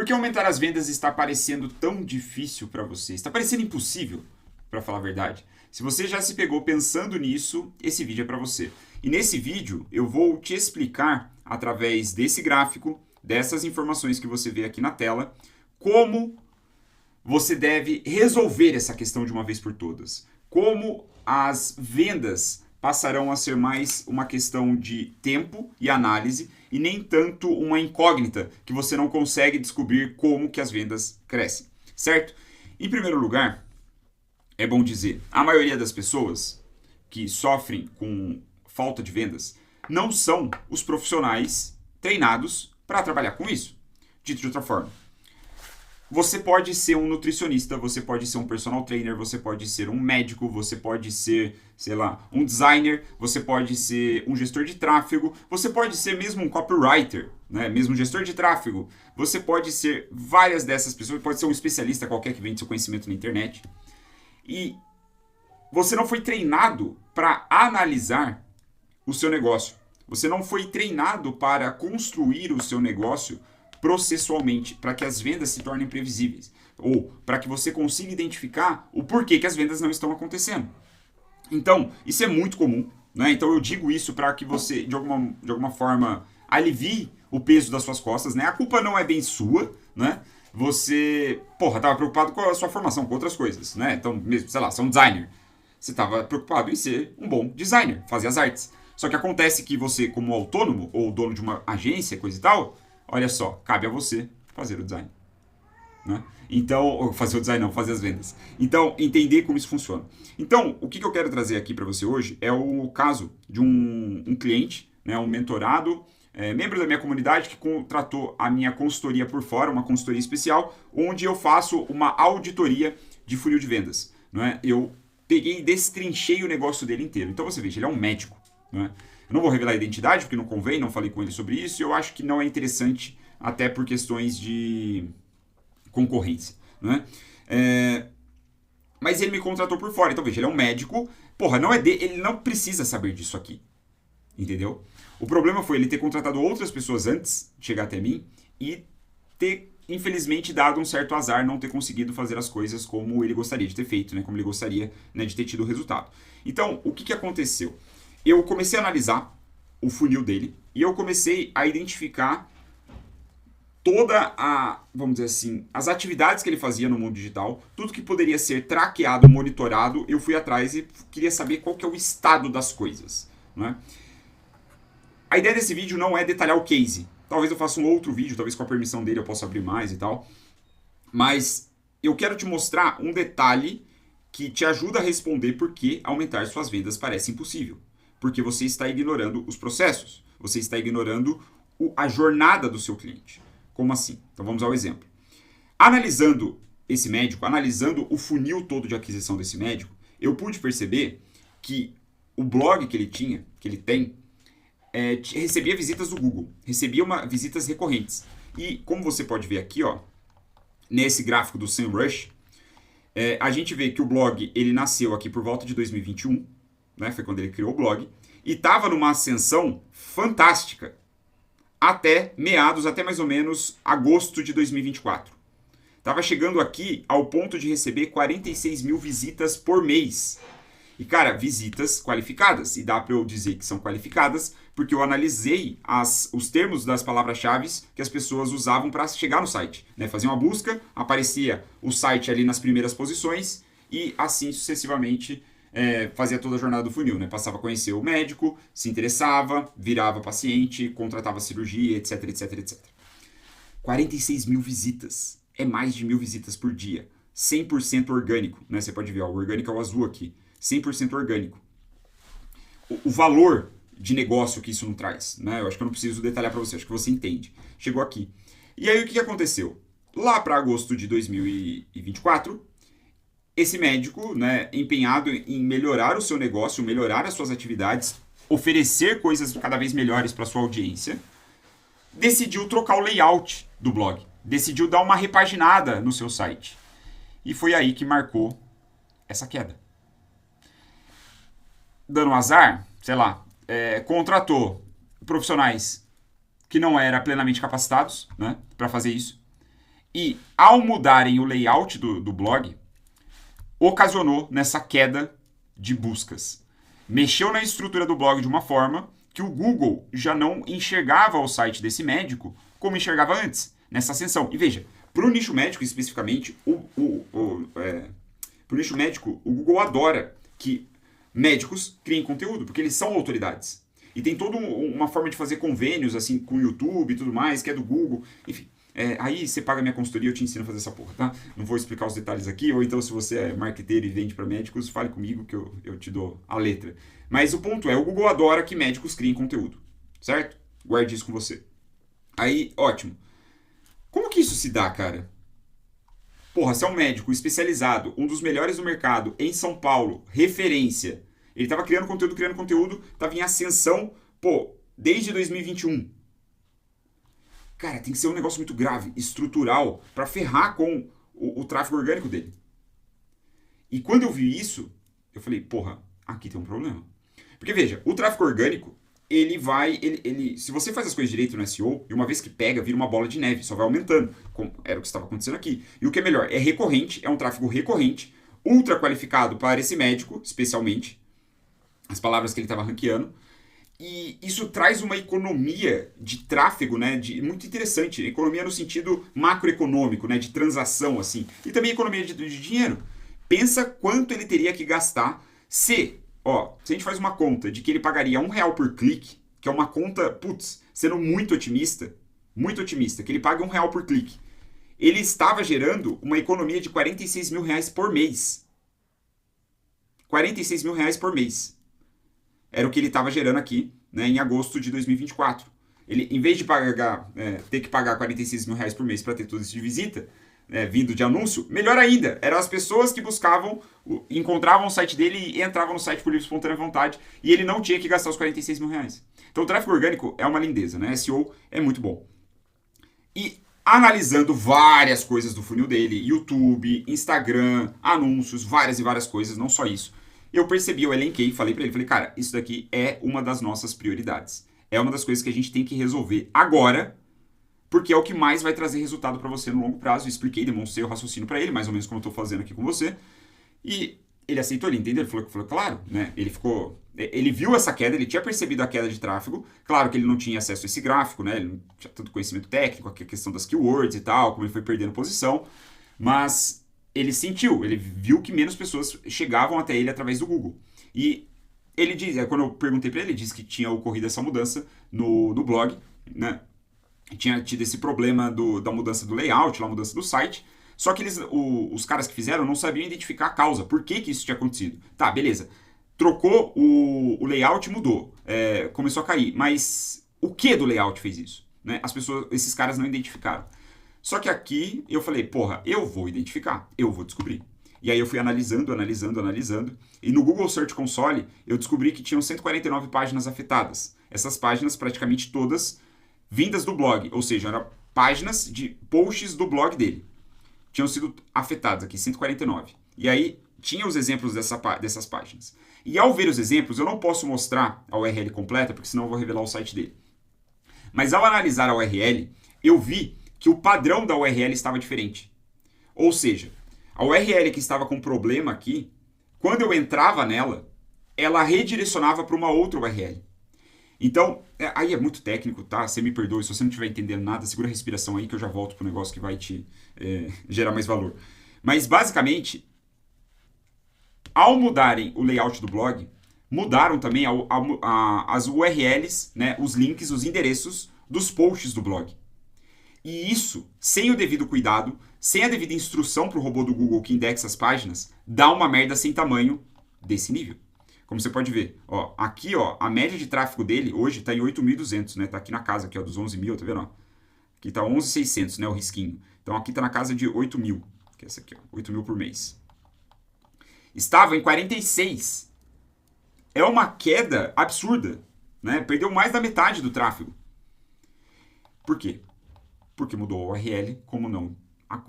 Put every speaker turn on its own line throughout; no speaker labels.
que aumentar as vendas está parecendo tão difícil para você? Está parecendo impossível, para falar a verdade. Se você já se pegou pensando nisso, esse vídeo é para você. E nesse vídeo eu vou te explicar, através desse gráfico, dessas informações que você vê aqui na tela, como você deve resolver essa questão de uma vez por todas. Como as vendas passarão a ser mais uma questão de tempo e análise e nem tanto uma incógnita que você não consegue descobrir como que as vendas crescem, certo? Em primeiro lugar, é bom dizer, a maioria das pessoas que sofrem com falta de vendas não são os profissionais treinados para trabalhar com isso. Dito de outra forma, você pode ser um nutricionista, você pode ser um personal trainer, você pode ser um médico, você pode ser, sei lá, um designer, você pode ser um gestor de tráfego, você pode ser mesmo um copywriter, né? Mesmo um gestor de tráfego. Você pode ser várias dessas pessoas, pode ser um especialista qualquer que vende seu conhecimento na internet. E você não foi treinado para analisar o seu negócio. Você não foi treinado para construir o seu negócio processualmente, para que as vendas se tornem previsíveis, ou para que você consiga identificar o porquê que as vendas não estão acontecendo. Então, isso é muito comum, né? Então eu digo isso para que você, de alguma forma, alivie o peso das suas costas, né? A culpa não é bem sua, né? Você, estava preocupado com a sua formação, com outras coisas, né? Então, mesmo, sei lá, você é um designer. Você estava preocupado em ser um bom designer, fazer as artes. Só que acontece que você, como autônomo, ou dono de uma agência, coisa e tal, olha só, cabe a você fazer o design. Né? Então, fazer o design não, fazer as vendas. Então, entender como isso funciona. Então, o que eu quero trazer aqui para você hoje é o caso de um cliente, né, um mentorado, membro da minha comunidade que contratou a minha consultoria por fora, uma consultoria especial, onde eu faço uma auditoria de funil de vendas. Né? Eu peguei e destrinchei o negócio dele inteiro. Então, você veja, ele é um médico. Né? Eu não vou revelar a identidade, porque não convém, não falei com ele sobre isso, e eu acho que não é interessante, até por questões de concorrência. Né? Mas ele me contratou por fora, então veja, ele é um médico, ele não precisa saber disso aqui. Entendeu? O problema foi ele ter contratado outras pessoas antes de chegar até mim e ter, infelizmente, dado um certo azar, não ter conseguido fazer as coisas como ele gostaria de ter feito, né? Como ele gostaria, né, de ter tido o resultado. Então, o que aconteceu? Eu comecei a analisar o funil dele e eu comecei a identificar vamos dizer assim, as atividades que ele fazia no mundo digital, tudo que poderia ser traqueado, monitorado, eu fui atrás e queria saber qual que é o estado das coisas. Né? A ideia desse vídeo não é detalhar o case. Talvez eu faça um outro vídeo, talvez com a permissão dele eu possa abrir mais e tal. Mas eu quero te mostrar um detalhe que te ajuda a responder por que aumentar suas vendas parece impossível. Porque você está ignorando os processos. Você está ignorando a jornada do seu cliente. Como assim? Então vamos ao exemplo. Analisando esse médico, analisando o funil todo de aquisição desse médico, eu pude perceber que o blog que ele tem, recebia visitas do Google, recebia visitas recorrentes. E como você pode ver aqui, ó, nesse gráfico do SEMrush, a gente vê que o blog ele nasceu aqui por volta de 2021, né, foi quando ele criou o blog, e estava numa ascensão fantástica até mais ou menos agosto de 2024. Estava chegando aqui ao ponto de receber 46 mil visitas por mês. E, cara, visitas qualificadas. E dá para eu dizer que são qualificadas porque eu analisei os termos das palavras-chave que as pessoas usavam para chegar no site. Né? Fazia uma busca, aparecia o site ali nas primeiras posições e assim sucessivamente fazia toda a jornada do funil. Né? Passava a conhecer o médico, se interessava, virava paciente, contratava cirurgia, etc, etc, etc. 46 mil visitas. É mais de 1.000 visitas por dia. 100% orgânico. Né? Você pode ver, ó, o orgânico é o azul aqui. 100% orgânico. O valor de negócio que isso não traz, né? Eu acho que eu não preciso detalhar para você, acho que você entende. Chegou aqui. E aí o que aconteceu? Lá para agosto de 2024, esse médico, né, empenhado em melhorar o seu negócio, melhorar as suas atividades, oferecer coisas cada vez melhores para sua audiência, decidiu trocar o layout do blog, decidiu dar uma repaginada no seu site. E foi aí que marcou essa queda. Dando um azar, sei lá, contratou profissionais que não eram plenamente capacitados, né, para fazer isso. E ao mudarem o layout do blog, ocasionou nessa queda de buscas. Mexeu na estrutura do blog de uma forma que o Google já não enxergava o site desse médico como enxergava antes, nessa ascensão. E veja, para o nicho médico especificamente, para o nicho médico, o Google adora que médicos criem conteúdo, porque eles são autoridades. E tem toda uma forma de fazer convênios assim com o YouTube e tudo mais, que é do Google. Enfim, aí você paga minha consultoria, eu te ensino a fazer essa porra, tá? Não vou explicar os detalhes aqui, ou então se você é marqueteiro e vende para médicos, fale comigo que eu te dou a letra. Mas o ponto é, o Google adora que médicos criem conteúdo, certo? Guarde isso com você. Aí, ótimo. Como que isso se dá, cara? Porra, você é um médico especializado, um dos melhores do mercado, em São Paulo, referência. Ele tava criando conteúdo, tava em ascensão, pô, desde 2021. Cara, tem que ser um negócio muito grave, estrutural, pra ferrar com o tráfego orgânico dele. E quando eu vi isso, eu falei, porra, aqui tem um problema. Porque veja, o tráfego orgânico, se você faz as coisas direito no SEO, e uma vez que pega, vira uma bola de neve, só vai aumentando, como era o que estava acontecendo aqui. E o que é melhor, é recorrente, é um tráfego recorrente, ultra qualificado para esse médico, especialmente, as palavras que ele estava ranqueando, e isso traz uma economia de tráfego, né, muito interessante, economia no sentido macroeconômico, né, de transação, assim, e também economia de dinheiro. Pensa quanto ele teria que gastar se a gente faz uma conta de que ele pagaria R$1 por clique, que é uma conta, putz, sendo muito otimista, que ele paga R$1 por clique, ele estava gerando uma economia de R$46 mil por mês. R$46 mil por mês. Era o que ele estava gerando aqui, né, em agosto de 2024. Ele, em vez de ter que pagar R$46 mil por mês para ter tudo isso de visita, vindo de anúncio, melhor ainda, eram as pessoas que buscavam, encontravam o site dele e entravam no site por livre espontânea vontade, e ele não tinha que gastar os R$46 mil. Então o tráfego orgânico é uma lindeza, né? SEO é muito bom. E analisando várias coisas do funil dele, YouTube, Instagram, anúncios, várias e várias coisas, não só isso, eu percebi, eu elenquei, falei pra ele, falei, cara, isso daqui é uma das nossas prioridades. É uma das coisas que a gente tem que resolver agora, porque é o que mais vai trazer resultado para você no longo prazo. Eu expliquei, demonstrei o raciocínio para ele, mais ou menos como eu estou fazendo aqui com você. E ele aceitou, ele entendeu, ele falou claro, né? Ele viu essa queda, ele tinha percebido a queda de tráfego. Claro que ele não tinha acesso a esse gráfico, né? Ele não tinha tanto conhecimento técnico, a questão das keywords e tal, como ele foi perdendo posição. Mas ele sentiu, ele viu que menos pessoas chegavam até ele através do Google. E ele diz, quando eu perguntei para ele, ele disse que tinha ocorrido essa mudança no blog, né? Tinha tido esse problema da mudança do layout, a mudança do site, só que os caras que fizeram não sabiam identificar a causa, por que isso tinha acontecido. Tá, beleza, trocou o layout, mudou, começou a cair, mas o que do layout fez isso? Né? Esses caras não identificaram. Só que aqui eu falei, porra, eu vou identificar, eu vou descobrir. E aí eu fui analisando, e no Google Search Console eu descobri que tinham 149 páginas afetadas. Essas páginas praticamente todas vindas do blog, ou seja, eram páginas de posts do blog dele. Tinham sido afetadas aqui, 149. E aí tinha os exemplos dessas páginas. E ao ver os exemplos, eu não posso mostrar a URL completa, porque senão eu vou revelar o site dele. Mas ao analisar a URL, eu vi que o padrão da URL estava diferente. Ou seja, a URL que estava com problema aqui, quando eu entrava nela, ela redirecionava para uma outra URL. Então, aí é muito técnico, tá? Você me perdoe, se você não estiver entendendo nada, segura a respiração aí que eu já volto pro negócio que vai te gerar mais valor. Mas, basicamente, ao mudarem o layout do blog, mudaram também as URLs, né? Os links, os endereços dos posts do blog. E isso, sem o devido cuidado, sem a devida instrução pro robô do Google que indexa as páginas, dá uma merda sem tamanho desse nível. Como você pode ver, aqui a média de tráfego dele hoje está em 8.200, né? Tá aqui na casa aqui, dos 11.000, tá vendo? Aqui tá 11.600, né? O risquinho. Então aqui tá na casa de 8.000, que é essa aqui, 8.000 por mês. Estava em 46. É uma queda absurda, né? Perdeu mais da metade do tráfego. Por quê? Porque mudou a URL como não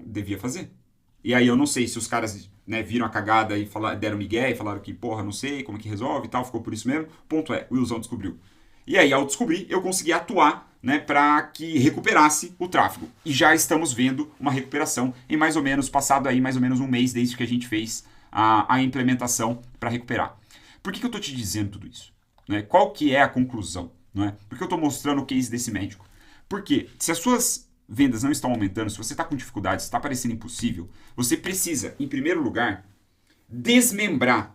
devia fazer. E aí eu não sei se os caras, né, viram a cagada e deram migué e falaram que, porra, não sei como é que resolve e tal, ficou por isso mesmo. Ponto é, o Wilson descobriu. E aí, ao descobrir, eu consegui atuar né, para que recuperasse o tráfego. E já estamos vendo uma recuperação em mais ou menos, passado aí mais ou menos um mês desde que a gente fez a implementação para recuperar. Por que eu estou te dizendo tudo isso? Né? Qual que é a conclusão? Não é? Por que eu estou mostrando o case desse médico? Porque se as suas vendas não estão aumentando, se você está com dificuldades, se está parecendo impossível, você precisa, em primeiro lugar, desmembrar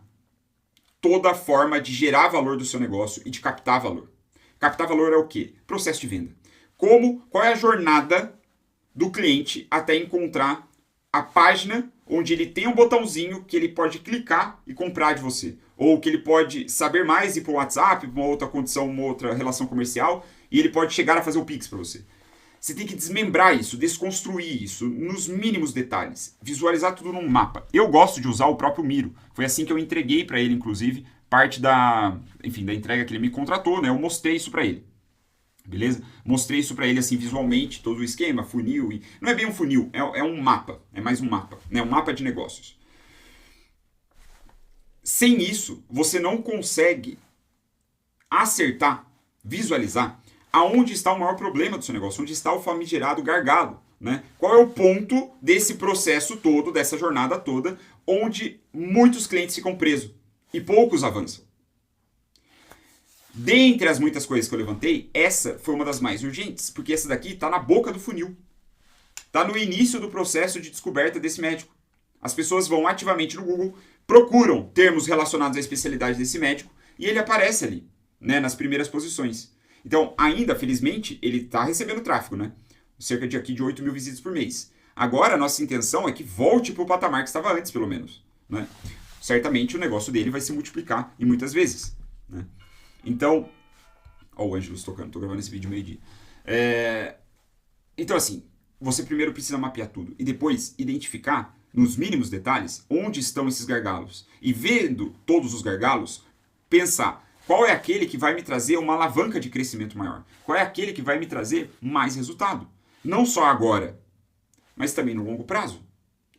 toda a forma de gerar valor do seu negócio e de captar valor. Captar valor é o quê? Processo de venda. Qual é a jornada do cliente até encontrar a página onde ele tem um botãozinho que ele pode clicar e comprar de você. Ou que ele pode saber mais, ir para o WhatsApp, para uma outra condição, uma outra relação comercial, e ele pode chegar a fazer o Pix para você. Você tem que desmembrar isso, desconstruir isso nos mínimos detalhes, visualizar tudo num mapa. Eu gosto de usar o próprio Miro. Foi assim que eu entreguei para ele, inclusive, parte da entrega que ele me contratou, né? Eu mostrei isso para ele. Beleza? Mostrei isso para ele assim visualmente, todo o esquema, funil. Não é bem um funil, é um mapa. É mais um mapa, né? Um mapa de negócios. Sem isso, você não consegue acertar, visualizar aonde está o maior problema do seu negócio, onde está o famigerado gargalo, né? Qual é o ponto desse processo todo, dessa jornada toda, onde muitos clientes ficam presos e poucos avançam. Dentre as muitas coisas que eu levantei, essa foi uma das mais urgentes, porque essa daqui está na boca do funil. Está no início do processo de descoberta desse médico. As pessoas vão ativamente no Google, procuram termos relacionados à especialidade desse médico e ele aparece ali, né, nas primeiras posições. Então, ainda, felizmente, ele está recebendo tráfego, né? Cerca de 8 mil visitas por mês. Agora, a nossa intenção é que volte para o patamar que estava antes, pelo menos, né? Certamente, o negócio dele vai se multiplicar e muitas vezes, né? Então, ó o Ângelos tocando, estou gravando esse vídeo meio-dia. Então, assim, você primeiro precisa mapear tudo e depois identificar, nos mínimos detalhes, onde estão esses gargalos. E vendo todos os gargalos, pensar qual é aquele que vai me trazer uma alavanca de crescimento maior. Qual é aquele que vai me trazer mais resultado. Não só agora, mas também no longo prazo.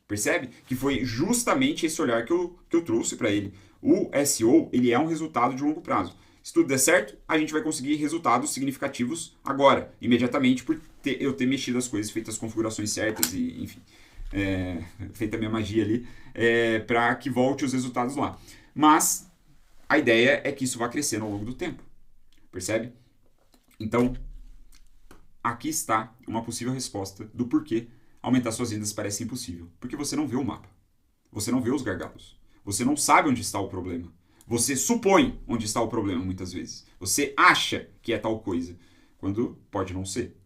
Percebe? Que foi justamente esse olhar que eu trouxe para ele. O SEO, ele é um resultado de longo prazo. Se tudo der certo, a gente vai conseguir resultados significativos agora, imediatamente, por eu ter mexido as coisas, feito as configurações certas e, enfim, feita a minha magia ali, para que volte os resultados lá. Mas a ideia é que isso vá crescendo ao longo do tempo. Percebe? Então, aqui está uma possível resposta do porquê aumentar suas vendas parece impossível. Porque você não vê o mapa. Você não vê os gargalos. Você não sabe onde está o problema. Você supõe onde está o problema, muitas vezes. Você acha que é tal coisa, quando pode não ser.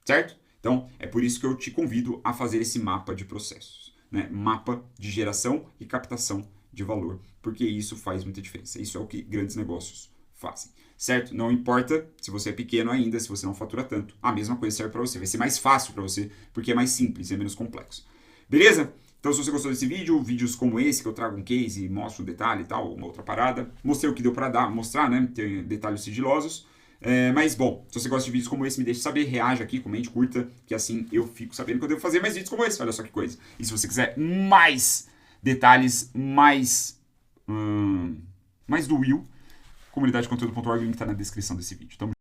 Certo? Então, é por isso que eu te convido a fazer esse mapa de processos, né? Mapa de geração e captação de valor, porque isso faz muita diferença. Isso é o que grandes negócios fazem, certo? Não importa se você é pequeno ainda, se você não fatura tanto. A mesma coisa serve para você. Vai ser mais fácil para você, porque é mais simples, é menos complexo. Beleza? Então, se você gostou desse vídeo, vídeos como esse, que eu trago um case e mostro um detalhe e tal, uma outra parada. Mostrei o que deu para mostrar, né? Tem detalhes sigilosos. Mas, bom, se você gosta de vídeos como esse, me deixe saber, reaja aqui, comente, curta, que assim eu fico sabendo que eu devo fazer mais vídeos como esse. Olha só que coisa. E se você quiser mais detalhes, mais do Will, comunidadeconteúdo.org, o link está na descrição desse vídeo. Tamo